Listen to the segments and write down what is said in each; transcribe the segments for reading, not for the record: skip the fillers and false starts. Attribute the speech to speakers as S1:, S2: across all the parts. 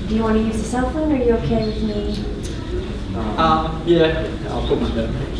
S1: Do you want to use the cell phone, or are you okay with me?
S2: Yeah, I'll put my bed.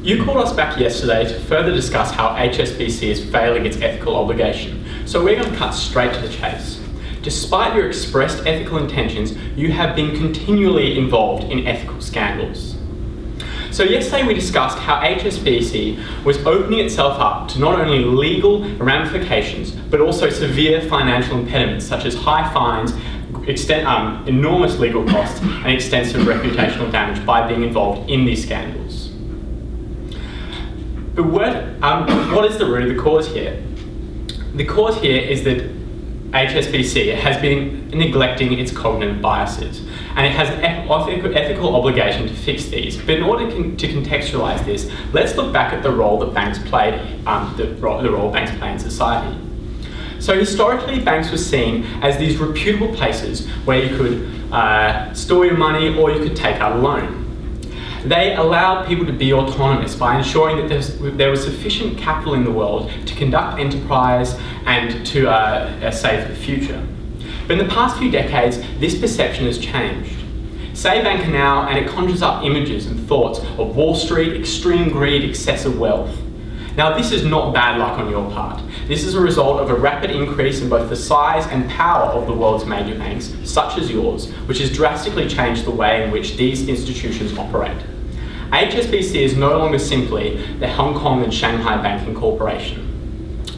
S2: You called us back yesterday to further discuss how HSBC is failing its ethical obligation, so we're going to cut straight to the chase. Despite your expressed ethical intentions, you have been continually involved in ethical scandals. So yesterday we discussed how HSBC was opening itself up to not only legal ramifications, but also severe financial impediments such as high fines, enormous legal costs, and extensive reputational damage by being involved in these scandals. But what is the root of the cause here? The cause here is that HSBC has been neglecting its cognitive biases, and it has an ethical obligation to fix these. But in order to contextualise this, let's look back at the role that banks played, the role banks play in society. So historically, banks were seen as these reputable places where you could store your money or you could take out a loan. They allowed people to be autonomous by ensuring that there was sufficient capital in the world to conduct enterprise and to save for the future. But in the past few decades, this perception has changed. Say bank now, and it conjures up images and thoughts of Wall Street, extreme greed, excessive wealth. Now, this is not bad luck on your part. This is a result of a rapid increase in both the size and power of the world's major banks, such as yours, which has drastically changed the way in which these institutions operate. HSBC is no longer simply the Hong Kong and Shanghai Banking Corporation.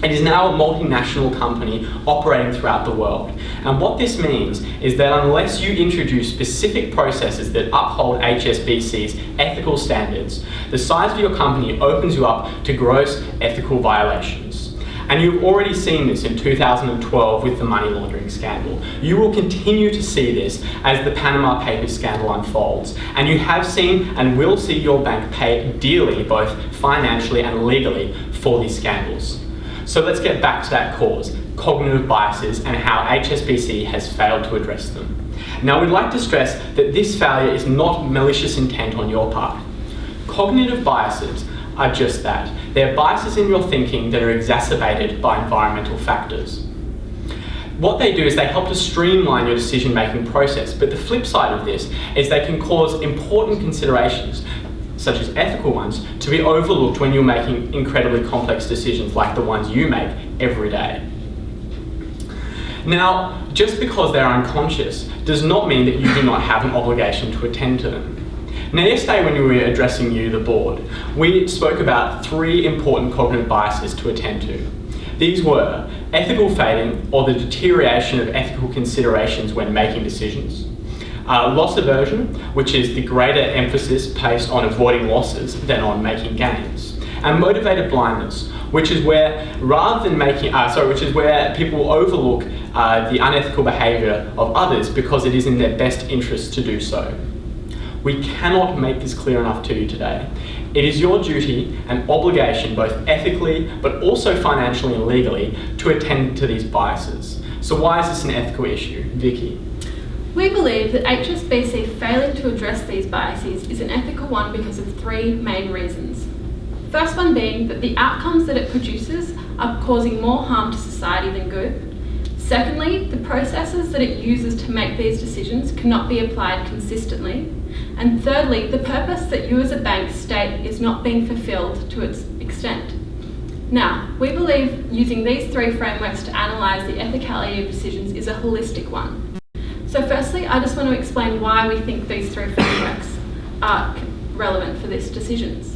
S2: It is now a multinational company operating throughout the world. And what this means is that unless you introduce specific processes that uphold HSBC's ethical standards, the size of your company opens you up to gross ethical violations. And you've already seen this in 2012 with the money laundering scandal. You will continue to see this as the Panama Papers scandal unfolds. And you have seen and will see your bank pay dearly, both financially and legally, for these scandals. So let's get back to that cause, cognitive biases, and how HSBC has failed to address them. Now, we'd like to stress that this failure is not malicious intent on your part. Cognitive biases are just that. They're biases in your thinking that are exacerbated by environmental factors. What they do is they help to streamline your decision-making process, but the flip side of this is they can cause important considerations, such as ethical ones, to be overlooked when you're making incredibly complex decisions like the ones you make every day. Now, just because they're unconscious does not mean that you do not have an obligation to attend to them. Now, yesterday when we were addressing you, the board, we spoke about 3 important cognitive biases to attend to. These were ethical fading, or the deterioration of ethical considerations when making decisions. Loss aversion, which is the greater emphasis placed on avoiding losses than on making gains. And motivated blindness, which is where which is where people overlook the unethical behaviour of others because it is in their best interest to do so. We cannot make this clear enough to you today. It is your duty and obligation, both ethically but also financially and legally, to attend to these biases. So why is this an ethical issue? Vicky?
S3: We believe that HSBC failing to address these biases is an ethical one because of 3 main reasons. First one being that the outcomes that it produces are causing more harm to society than good. Secondly, the processes that it uses to make these decisions cannot be applied consistently. And thirdly, the purpose that you as a bank state is not being fulfilled to its extent. Now, we believe using these 3 frameworks to analyse the ethicality of decisions is a holistic one. So firstly, I just want to explain why we think these 3 frameworks are relevant for these decisions.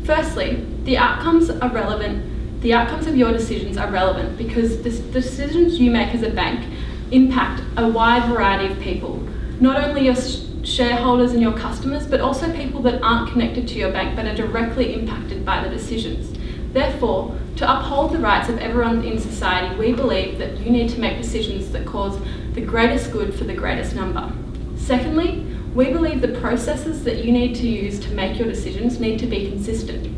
S3: Firstly, the outcomes are relevant. The outcomes of your decisions are relevant because the decisions you make as a bank impact a wide variety of people. Not only your shareholders and your customers, but also people that aren't connected to your bank but are directly impacted by the decisions. Therefore, to uphold the rights of everyone in society, we believe that you need to make decisions that cause the greatest good for the greatest number. Secondly, we believe the processes that you need to use to make your decisions need to be consistent.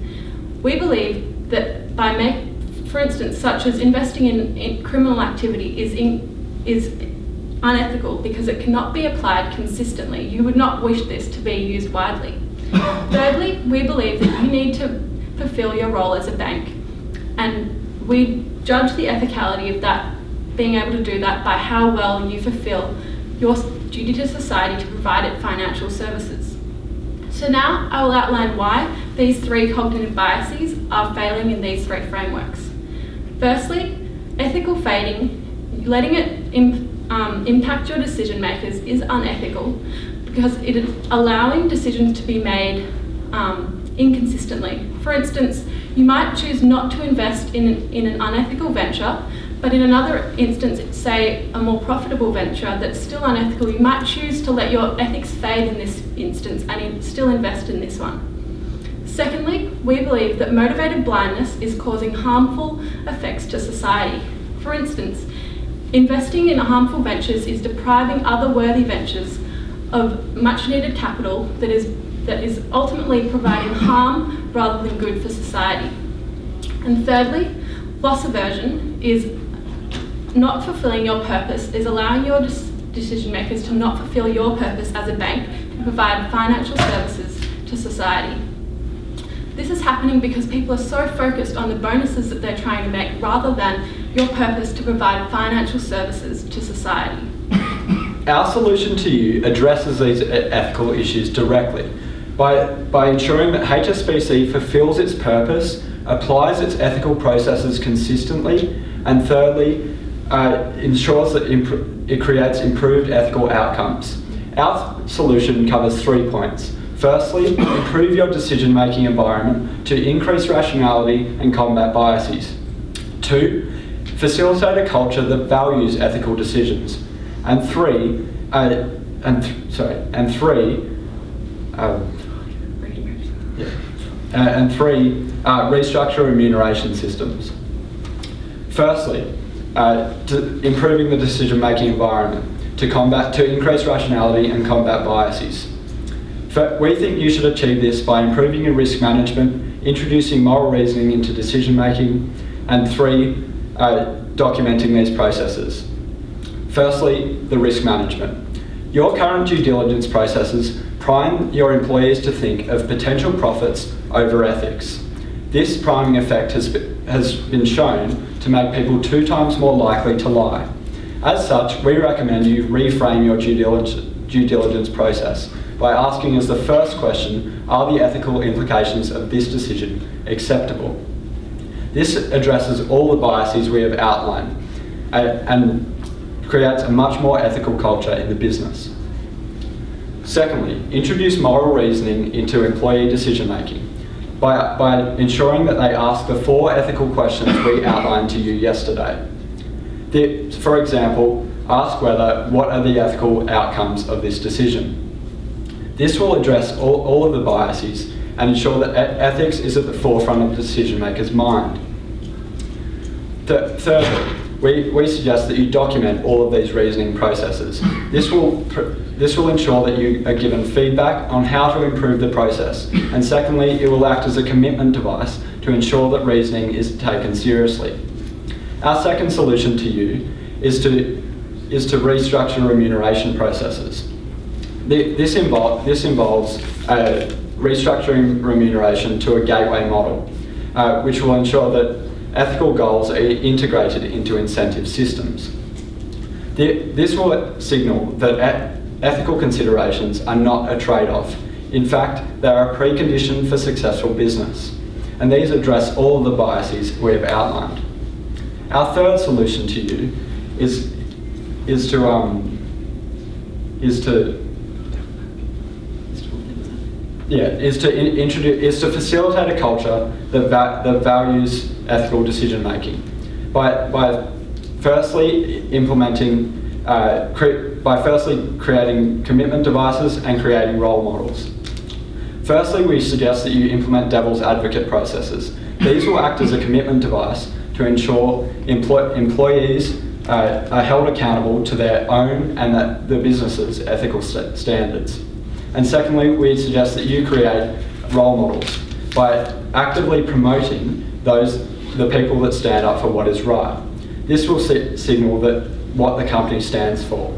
S3: We believe that for instance, such as investing in criminal activity is unethical because it cannot be applied consistently. You would not wish this to be used widely. Thirdly, we believe that you need to fulfill your role as a bank, and we judge the ethicality of that, being able to do that by how well you fulfill your duty to society to provide it financial services. So now I will outline why these three cognitive biases are failing in these three frameworks. Firstly, ethical fading, letting it impact your decision makers is unethical because it is allowing decisions to be made inconsistently. For instance, you might choose not to invest in an unethical venture, but in another instance, say a more profitable venture that's still unethical, you might choose to let your ethics fade in this instance and still invest in this one. Secondly, we believe that motivated blindness is causing harmful effects to society. For instance, investing in harmful ventures is depriving other worthy ventures of much needed capital that is ultimately providing harm rather than good for society. And thirdly, loss aversion is not fulfilling your purpose, is allowing your decision makers to not fulfill your purpose as a bank to provide financial services to society. This is happening because people are so focused on the bonuses that they're trying to make rather than your purpose to provide financial services to society.
S4: Our solution to you addresses these ethical issues directly by ensuring that HSBC fulfills its purpose, applies its ethical processes consistently, and thirdly, ensures that it creates improved ethical outcomes. Our solution covers 3 points. Firstly, improve your decision-making environment to increase rationality and combat biases. 2, facilitate a culture that values ethical decisions. And three, restructure remuneration systems. Firstly, improving the decision-making environment to increase rationality and combat biases. We think you should achieve this by improving your risk management, introducing moral reasoning into decision-making, and 3, documenting these processes. Firstly, the risk management. Your current due diligence processes prime your employees to think of potential profits over ethics. This priming effect has been shown to make people 2 times more likely to lie. As such, we recommend you reframe your due diligence process by asking as the first question, are the ethical implications of this decision acceptable? This addresses all the biases we have outlined and creates a much more ethical culture in the business. Secondly, introduce moral reasoning into employee decision making by ensuring that they ask the 4 ethical questions we outlined to you yesterday. For example, ask what are the ethical outcomes of this decision? This will address all of the biases and ensure that ethics is at the forefront of the decision maker's mind. Thirdly, we suggest that you document all of these reasoning processes. This will ensure that you are given feedback on how to improve the process. And secondly, it will act as a commitment device to ensure that reasoning is taken seriously. Our second solution to you is to restructure remuneration processes. This involves restructuring remuneration to a gateway model, which will ensure that ethical goals are integrated into incentive systems. This will signal that ethical considerations are not a trade-off. In fact, they are a precondition for successful business. And these address all of the biases we've outlined. Our third solution to you is to facilitate a culture that values ethical decision making by firstly creating commitment devices and creating role models. Firstly, we suggest that you implement devil's advocate processes. These will act as a commitment device to ensure employees are held accountable to their own and the business's ethical standards. And secondly, we suggest that you create role models. by actively promoting the people that stand up for what is right. This will signal that what the company stands for,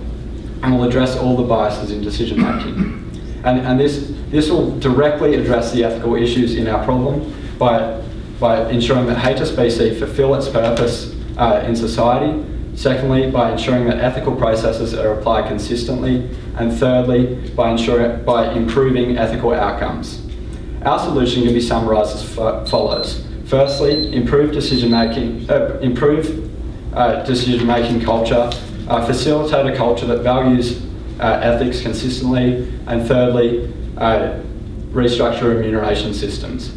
S4: and will address all the biases in decision making. And this will directly address the ethical issues in our problem by ensuring that HSBC fulfil its purpose in society. Secondly, by ensuring that ethical processes are applied consistently. And thirdly, by improving ethical outcomes. Our solution can be summarised as follows. Firstly, improve decision-making culture, facilitate a culture that values ethics consistently, and thirdly, restructure remuneration systems,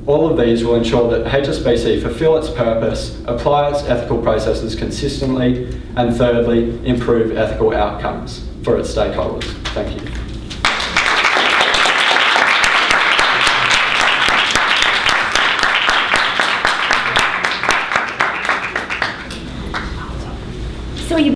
S4: all of these will ensure that HSBC fulfil its purpose, apply its ethical processes consistently, and thirdly, improve ethical outcomes for its stakeholders. Thank you.
S1: So you